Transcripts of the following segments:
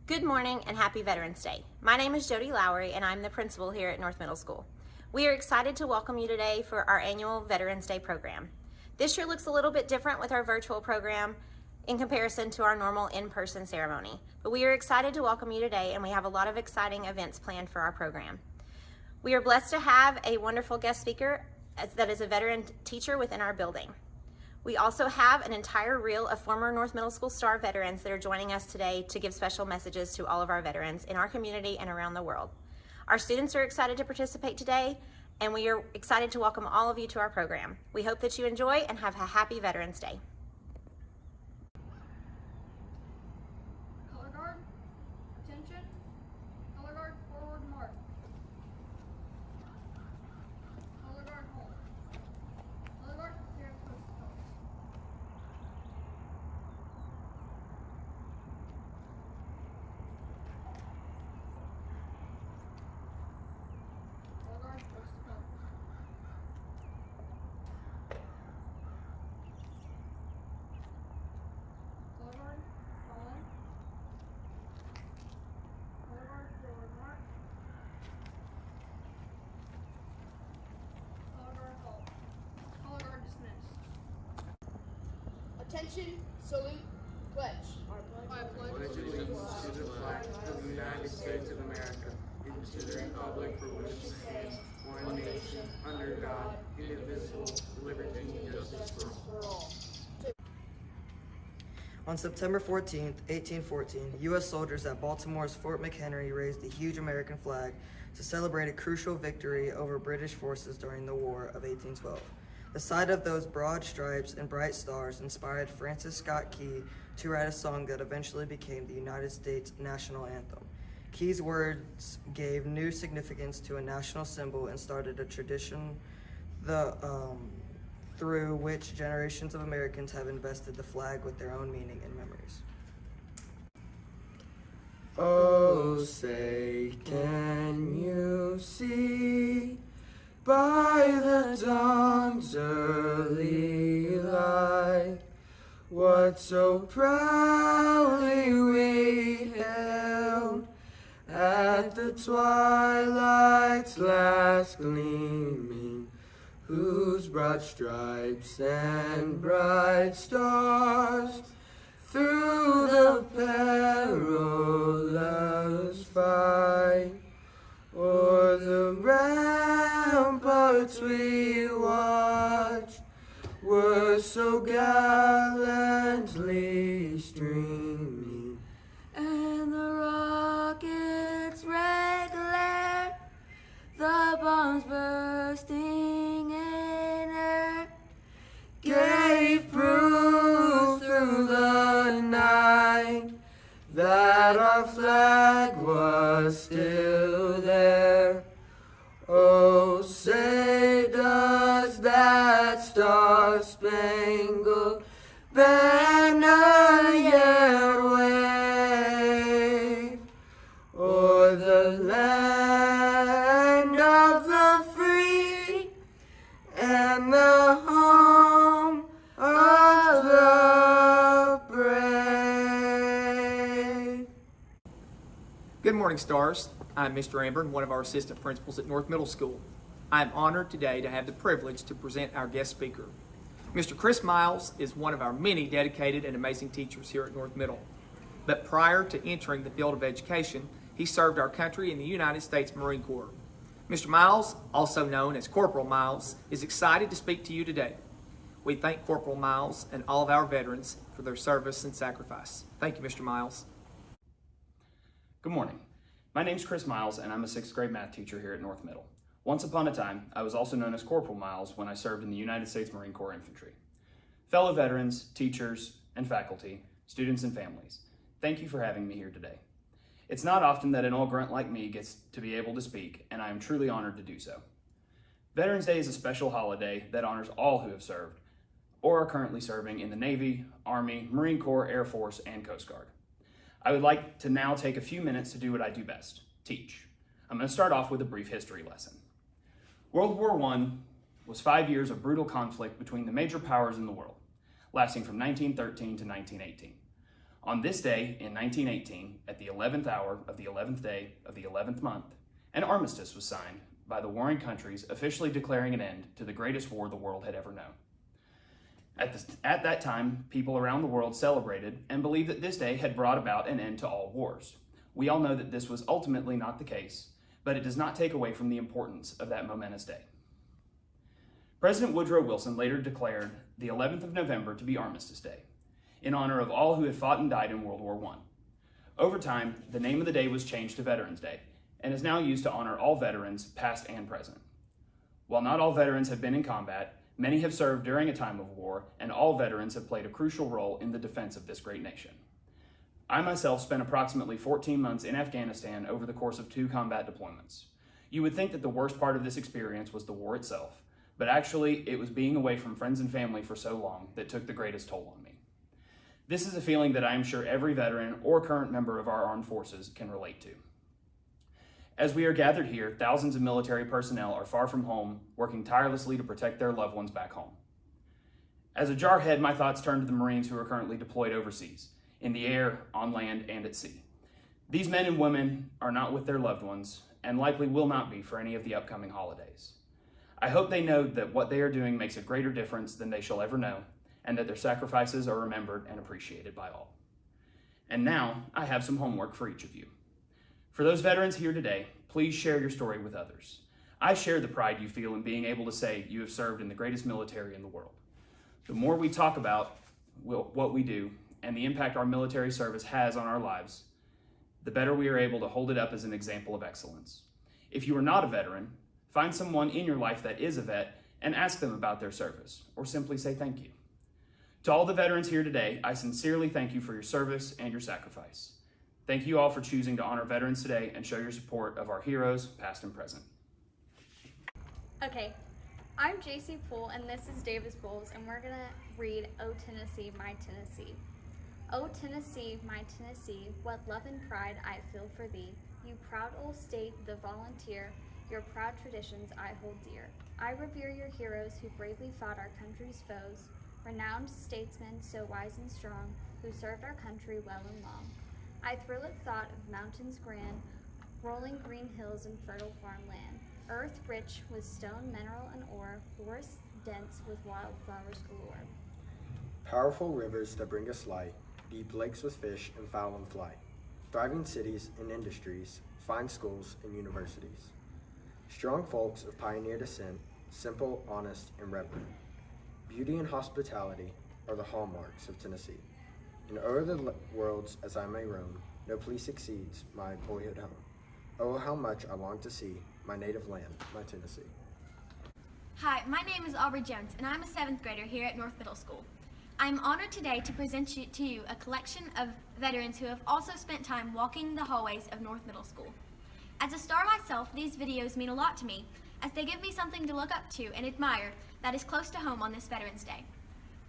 Good morning and happy Veterans Day. My name is Jody Lowry and I'm the principal here at North Middle School. We are excited to welcome you today for our annual Veterans Day program. This year looks a little bit different with our virtual program in comparison to our normal in-person ceremony. But we are excited to welcome you today and we have a lot of exciting events planned for our program. We are blessed to have a wonderful guest speaker that is a veteran teacher within our building. We also have an entire reel of former North Middle School Star veterans that are joining us today to give special messages to all of our veterans in our community and around the world. Our students are excited to participate today, and we are excited to welcome all of you to our program. We hope that you enjoy and have a happy Veterans Day. Color guard, attention. Color guard, forward march. Color guard, hold. Color guard, prepare to post the colors. Color guard, post the colors. Color guard, fall in. Color guard, forward march. Color guard, hold. Color guard, dismissed. Attention, salute, pledge. I pledge Allegiance to the flag of the United States of America, and to the republic for which it stands, one nation, under God, indivisible, with liberty and justice for all. On September 14, 1814, U.S. soldiers at Baltimore's Fort McHenry raised a huge American flag to celebrate a crucial victory over British forces during the War of 1812. The sight of those broad stripes and bright stars inspired Francis Scott Key to write a song that eventually became the United States national anthem. Key's words gave new significance to a national symbol and started a tradition through which generations of Americans have invested the flag with their own meaning and memories. Oh, say, can you see by the dawn's early light what so proudly we hailed at the twilight's last gleaming, whose broad stripes and bright stars through the perilous fight o'er the ramparts we watched were so gallantly streaming, and the rockets' red glare, the bombs bursting in air, gave proof through the night that our flag was still there. Oh, say does that star-spangled banner yet wave o'er the land of the free and the home of the brave? Good morning, Stars. I'm Mr. Amber, one of our assistant principals at North Middle School. I am honored today to have the privilege to present our guest speaker. Mr. Chris Miles is one of our many dedicated and amazing teachers here at North Middle. But prior to entering the field of education, he served our country in the United States Marine Corps. Mr. Miles, also known as Corporal Miles, is excited to speak to you today. We thank Corporal Miles and all of our veterans for their service and sacrifice. Thank you, Mr. Miles. Good morning. My name's Chris Miles, and I'm a 6th grade math teacher here at North Middle. Once upon a time, I was also known as Corporal Miles when I served in the United States Marine Corps Infantry. Fellow veterans, teachers, and faculty, students and families, thank you for having me here today. It's not often that an old grunt like me gets to be able to speak, and I am truly honored to do so. Veterans Day is a special holiday that honors all who have served or are currently serving in the Navy, Army, Marine Corps, Air Force, and Coast Guard. I would like to now take a few minutes to do what I do best, teach. I'm going to start off with a brief history lesson. World War I was 5 years of brutal conflict between the major powers in the world, lasting from 1913 to 1918. On this day in 1918, at the 11th hour of the 11th day of the 11th month, an armistice was signed by the warring countries, officially declaring an end to the greatest war the world had ever known. At that time, people around the world celebrated and believed that this day had brought about an end to all wars. We all know that this was ultimately not the case, but it does not take away from the importance of that momentous day. President Woodrow Wilson later declared the 11th of November to be Armistice Day, in honor of all who had fought and died in World War I. Over time, the name of the day was changed to Veterans Day, and is now used to honor all veterans, past and present. While not all veterans have been in combat, many have served during a time of war, and all veterans have played a crucial role in the defense of this great nation. I myself spent approximately 14 months in Afghanistan over the course of 2 combat deployments. You would think that the worst part of this experience was the war itself, but actually it was being away from friends and family for so long that took the greatest toll on me. This is a feeling that I am sure every veteran or current member of our armed forces can relate to. As we are gathered here, thousands of military personnel are far from home, working tirelessly to protect their loved ones back home. As a jarhead, my thoughts turn to the Marines who are currently deployed overseas, in the air, on land, and at sea. These men and women are not with their loved ones, and likely will not be for any of the upcoming holidays. I hope they know that what they are doing makes a greater difference than they shall ever know, and that their sacrifices are remembered and appreciated by all. And now, I have some homework for each of you. For those veterans here today, please share your story with others. I share the pride you feel in being able to say you have served in the greatest military in the world. The more we talk about what we do and the impact our military service has on our lives, the better we are able to hold it up as an example of excellence. If you are not a veteran, find someone in your life that is a vet and ask them about their service, or simply say thank you. To all the veterans here today, I sincerely thank you for your service and your sacrifice. Thank you all for choosing to honor veterans today and show your support of our heroes, past and present. Okay, I'm JC Poole and this is Davis Bowles, and we're gonna read "O Tennessee, My Tennessee." O Tennessee, my Tennessee, what love and pride I feel for thee. You proud old state, the volunteer, your proud traditions I hold dear. I revere your heroes who bravely fought our country's foes, renowned statesmen so wise and strong, who served our country well and long. I thrill at thought of mountains grand, rolling green hills and fertile farmland, earth rich with stone, mineral, and ore, forests dense with wildflowers galore. Powerful rivers that bring us light, deep lakes with fish and fowl and fly, thriving cities and industries, fine schools and universities. Strong folks of pioneer descent, simple, honest, and reverent. Beauty and hospitality are the hallmarks of Tennessee. And o'er the worlds as I may roam, no place exceeds my boyhood home. Oh, how much I long to see my native land, my Tennessee. Hi, my name is Aubrey Jones, and I'm a 7th grader here at North Middle School. I'm honored today to present to you a collection of veterans who have also spent time walking the hallways of North Middle School. As a star myself, these videos mean a lot to me, as they give me something to look up to and admire that is close to home on this Veterans Day.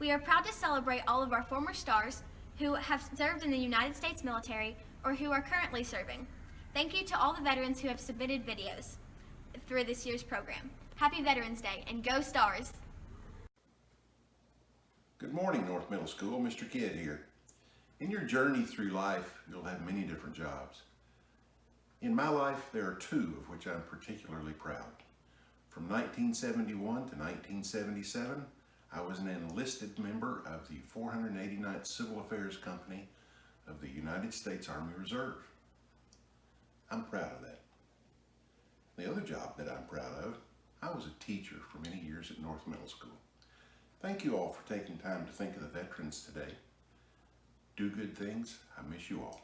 We are proud to celebrate all of our former stars who have served in the United States military or who are currently serving. Thank you to all the veterans who have submitted videos through this year's program. Happy Veterans Day, and go Stars! Good morning, North Middle School. Mr. Kidd here. In your journey through life, you'll have many different jobs. In my life, there are 2 of which I'm particularly proud. From 1971 to 1977, I was an enlisted member of the 489th Civil Affairs Company of the United States Army Reserve. I'm proud of that. The other job that I'm proud of, I was a teacher for many years at North Middle School. Thank you all for taking time to think of the veterans today. Do good things. I miss you all.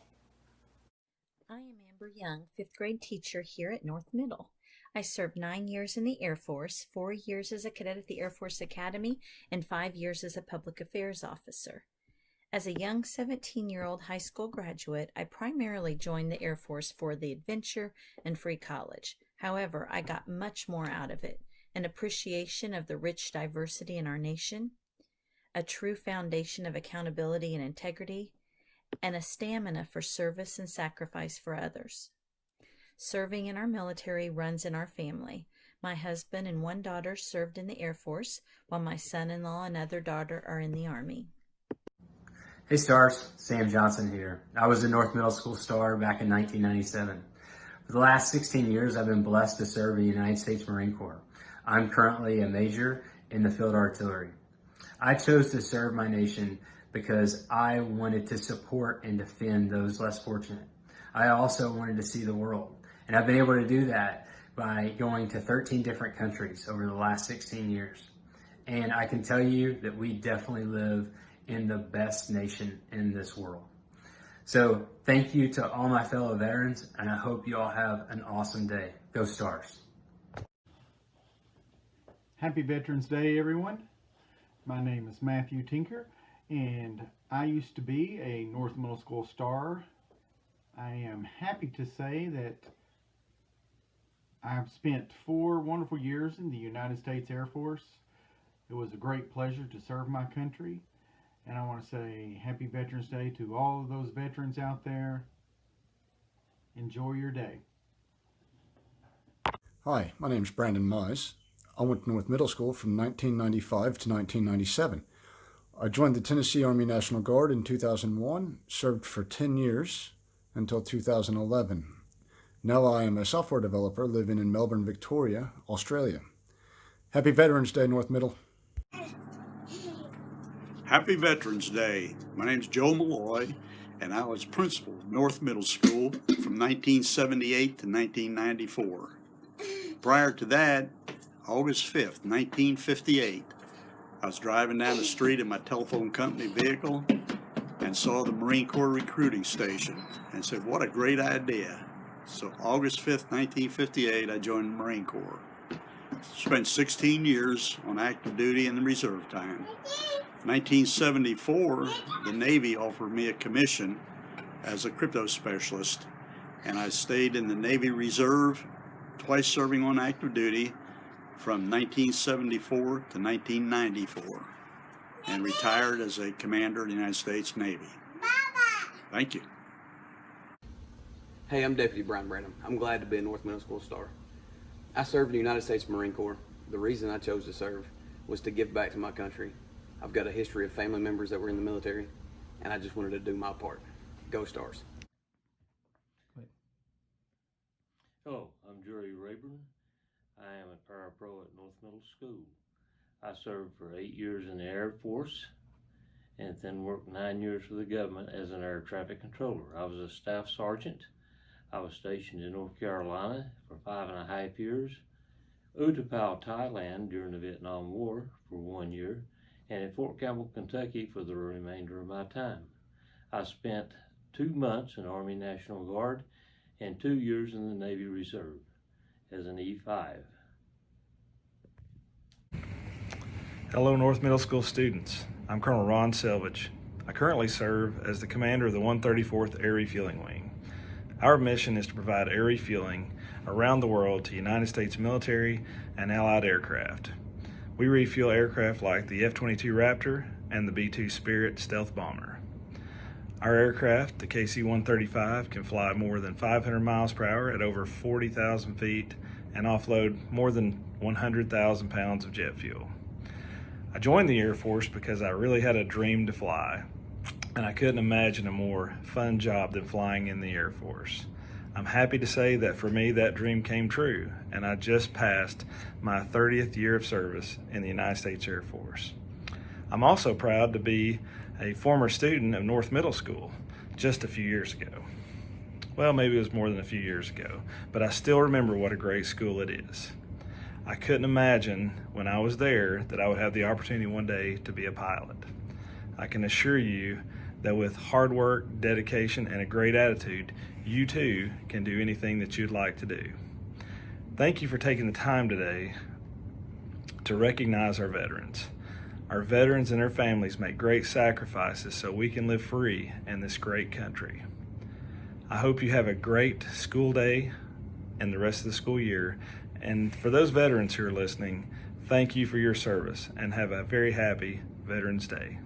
I am Amber Young, 5th grade teacher here at North Middle. I served 9 years in the Air Force, 4 years as a cadet at the Air Force Academy, and 5 years as a public affairs officer. As a young 17-year-old high school graduate, I primarily joined the Air Force for the adventure and free college. However, I got much more out of it: an appreciation of the rich diversity in our nation, a true foundation of accountability and integrity, and a stamina for service and sacrifice for others. Serving in our military runs in our family. My husband and 1 daughter served in the Air Force, while my son-in-law and other daughter are in the Army. Hey Stars, Sam Johnson here. I was a North Middle School star back in 1997. For the last 16 years, I've been blessed to serve in the United States Marine Corps. I'm currently a major in the field artillery. I chose to serve my nation because I wanted to support and defend those less fortunate. I also wanted to see the world, and I've been able to do that by going to 13 different countries over the last 16 years. And I can tell you that we definitely live in the best nation in this world. So thank you to all my fellow veterans, and I hope you all have an awesome day. Go Stars. Happy Veterans Day, everyone. My name is Matthew Tinker, and I used to be a North Middle School star. I am happy to say that I've spent 4 wonderful years in the United States Air Force. It was a great pleasure to serve my country. And I want to say Happy Veterans Day to all of those veterans out there. Enjoy your day. Hi, my name is Brandon Mize. I went to North Middle School from 1995 to 1997. I joined the Tennessee Army National Guard in 2001, served for 10 years until 2011. Now I am a software developer living in Melbourne, Victoria, Australia. Happy Veterans Day, North Middle. Happy Veterans Day. My name is Joe Malloy, and I was principal of North Middle School from 1978 to 1994. Prior to that, August 5th, 1958, I was driving down the street in my telephone company vehicle and saw the Marine Corps recruiting station and said, what a great idea. So August 5th, 1958, I joined the Marine Corps. Spent 16 years on active duty in the reserve time. 1974, the Navy offered me a commission as a crypto specialist, and I stayed in the Navy Reserve, twice serving on active duty from 1974 to 1994, and retired as a commander of the United States Navy. Thank you. Hey, I'm Deputy Brian Branham. I'm glad to be a North Middle School star. I served in the United States Marine Corps. The reason I chose to serve was to give back to my country. I've got a history of family members that were in the military, and I just wanted to do my part. Go Stars. Hello, I'm Jerry Rayburn. I am a parapro at North Middle School. I served for 8 years in the Air Force and then worked 9 years for the government as an air traffic controller. I was a staff sergeant. I was stationed in North Carolina for 5.5 years, Utapao, Thailand during the Vietnam War for 1 year, and at Fort Campbell, Kentucky for the remainder of my time. I spent 2 months in Army National Guard and 2 years in the Navy Reserve as an E5. Hello North Middle School students. I'm Colonel Ron Selvage. I currently serve as the commander of the 134th Air Refueling Wing. Our mission is to provide air refueling around the world to United States military and allied aircraft. We refuel aircraft like the F-22 Raptor and the B-2 Spirit stealth bomber. Our aircraft, the KC-135, can fly more than 500 miles per hour at over 40,000 feet and offload more than 100,000 pounds of jet fuel. I joined the Air Force because I really had a dream to fly, and I couldn't imagine a more fun job than flying in the Air Force. I'm happy to say that for me that dream came true, and I just passed my 30th year of service in the United States Air Force. I'm also proud to be a former student of North Middle School just a few years ago. Well, maybe it was more than a few years ago, but I still remember what a great school it is. I couldn't imagine when I was there that I would have the opportunity one day to be a pilot. I can assure you that with hard work, dedication, and a great attitude, you too can do anything that you'd like to do. Thank you for taking the time today to recognize our veterans. Our veterans and their families make great sacrifices so we can live free in this great country. I hope you have a great school day and the rest of the school year. And for those veterans who are listening, thank you for your service and have a very happy Veterans Day.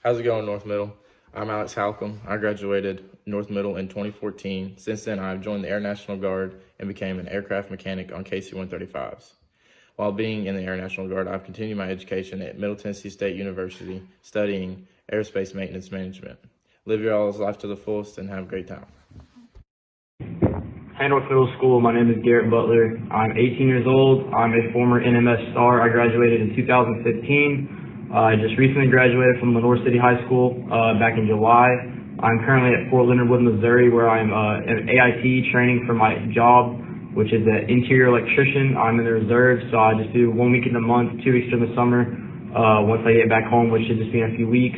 How's it going, North Middle? I'm Alex Halcomb. I graduated North Middle in 2014. Since then, I've joined the Air National Guard and became an aircraft mechanic on KC-135s. While being in the Air National Guard, I've continued my education at Middle Tennessee State University, studying aerospace maintenance management. Live your all's life to the fullest and have a great time. Hey, North Middle School. My name is Garrett Butler. I'm 18 years old. I'm a former NMS star. I graduated in 2015. I just recently graduated from Lenore City High School back in July. I'm currently at Fort Leonard Wood, Missouri, where I'm in AIT training for my job, which is an interior electrician. I'm in the reserve, so I just do 1 week in the month, 2 weeks during the summer. Once I get back home, which should just be in a few weeks.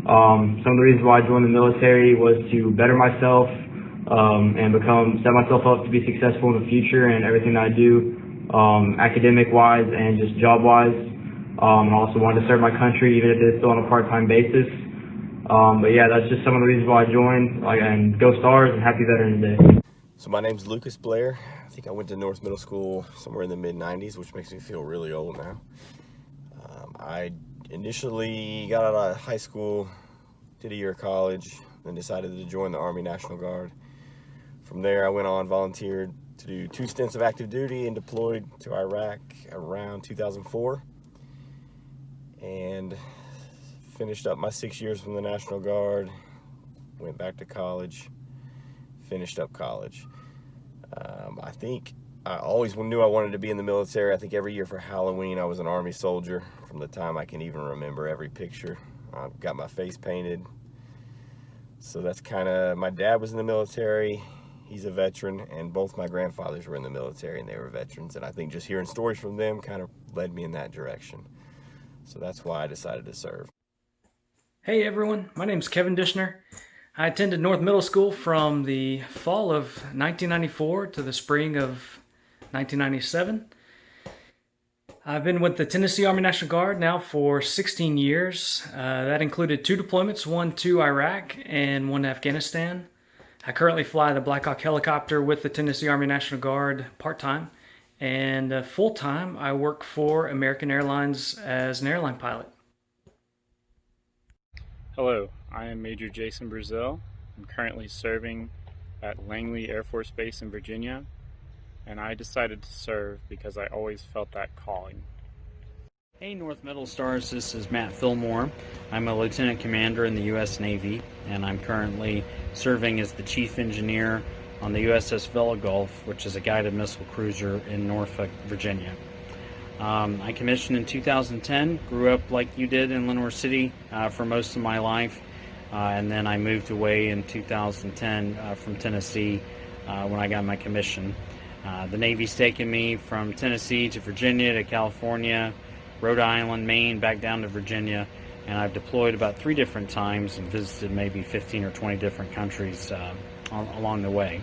Some of the reasons why I joined the military was to better myself and set myself up to be successful in the future and everything that I do, academic-wise and just job-wise. I also wanted to serve my country, even if it's still on a part-time basis. But yeah, that's just some of the reasons why I joined. And go Stars, and happy Veterans Day. So my name's Lucas Blair. I think I went to North Middle School somewhere in the mid-90s, which makes me feel really old now. I initially got out of high school, did a year of college, then decided to join the Army National Guard. From there, I went on, volunteered to do 2 stints of active duty and deployed to Iraq around 2004. And finished up my 6 years from the National Guard, went back to college, finished up college. I think I always knew I wanted to be in the military. I think every year for Halloween I was an Army soldier from the time I can even remember every picture. I've got my face painted. So that's kind of, my dad was in the military, he's a veteran, and both my grandfathers were in the military and they were veterans. And I think just hearing stories from them kind of led me in that direction. So that's why I decided to serve. Hey everyone, my name's Kevin Dishner. I attended North Middle School from the fall of 1994 to the spring of 1997. I've been with the Tennessee Army National Guard now for 16 years. That included 2 deployments, one to Iraq and one to Afghanistan. I currently fly the Black Hawk helicopter with the Tennessee Army National Guard part-time, and full-time I work for American Airlines as an airline pilot. Hello, I am Major Jason Brazil. I'm currently serving at Langley Air Force Base in Virginia, and I decided to serve because I always felt that calling. Hey North Middle Stars, this is Matt Fillmore. I'm a Lieutenant Commander in the U.S. Navy, and I'm currently serving as the Chief Engineer on the USS Vela Gulf, which is a guided missile cruiser in Norfolk, Virginia. I commissioned in 2010, grew up like you did in Lenore City for most of my life, and then I moved away in 2010 from Tennessee when I got my commission. The Navy's taken me from Tennessee to Virginia to California, Rhode Island, Maine, back down to Virginia, and I've deployed about 3 different times and visited maybe 15 or 20 different countries along the way.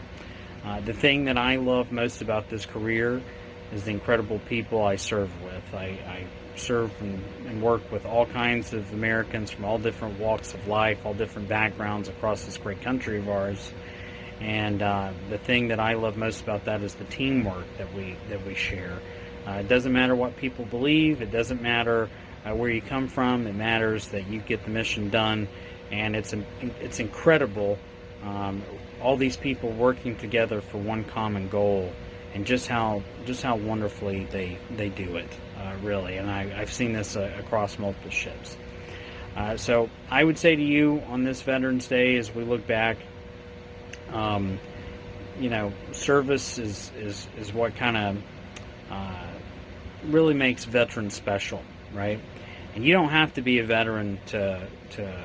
The thing that I love most about this career is the incredible people I serve with. I serve and work with all kinds of Americans from all different walks of life, all different backgrounds across this great country of ours. And the thing that I love most about that is the teamwork that we share. It doesn't matter what people believe. It doesn't matter where you come from. It matters that you get the mission done, and it's incredible. All these people working together for one common goal, and just how wonderfully they do it, really. And I've seen this across multiple ships. So I would say to you on this Veterans Day, as we look back, service is what kind of really makes veterans special, right? And you don't have to be a veteran to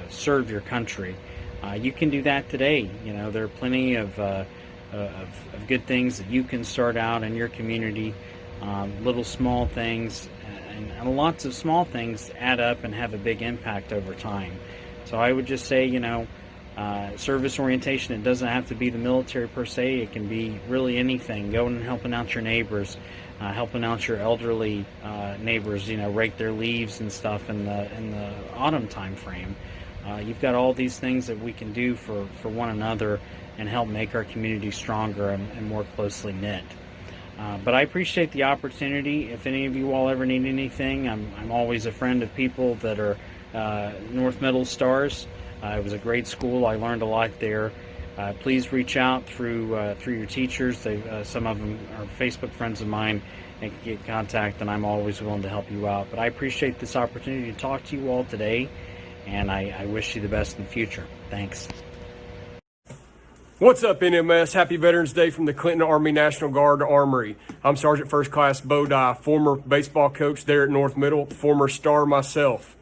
serve your country. You can do that today. There are plenty of good things that you can start out in your community, little small things, and lots of small things add up and have a big impact over time. So I would just say, service orientation, it doesn't have to be the military per se. It can be really anything. Going and helping out your neighbors, helping out your elderly neighbors, rake their leaves and stuff in the autumn time frame. You've got all these things that we can do for one another and help make our community stronger and more closely knit. But I appreciate the opportunity. If any of you all ever need anything, I'm always a friend of people that are North Middle Stars. It was a great school. I learned a lot there. Please reach out through your teachers. Some of them are Facebook friends of mine and can get in contact, and I'm always willing to help you out. But I appreciate this opportunity to talk to you all today, and I wish you the best in the future. Thanks. What's up, NMS? Happy Veterans Day from the Clinton Army National Guard Armory. I'm Sergeant First Class Bo Dye, former baseball coach there at North Middle, former star myself.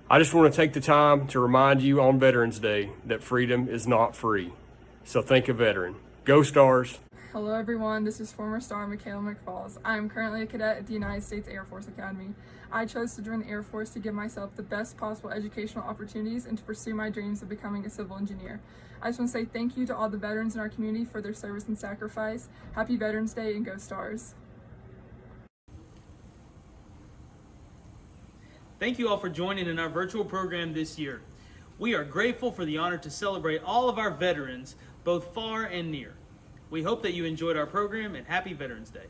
I just want to take the time to remind you on Veterans Day that freedom is not free. So think a veteran. Go Stars! Hello everyone, this is former star Michaela McFalls. I am currently a cadet at the United States Air Force Academy. I chose to join the Air Force to give myself the best possible educational opportunities and to pursue my dreams of becoming a civil engineer. I just want to say thank you to all the veterans in our community for their service and sacrifice. Happy Veterans Day and go Stars! Thank you all for joining in our virtual program this year. We are grateful for the honor to celebrate all of our veterans, both far and near. We hope that you enjoyed our program, and happy Veterans Day.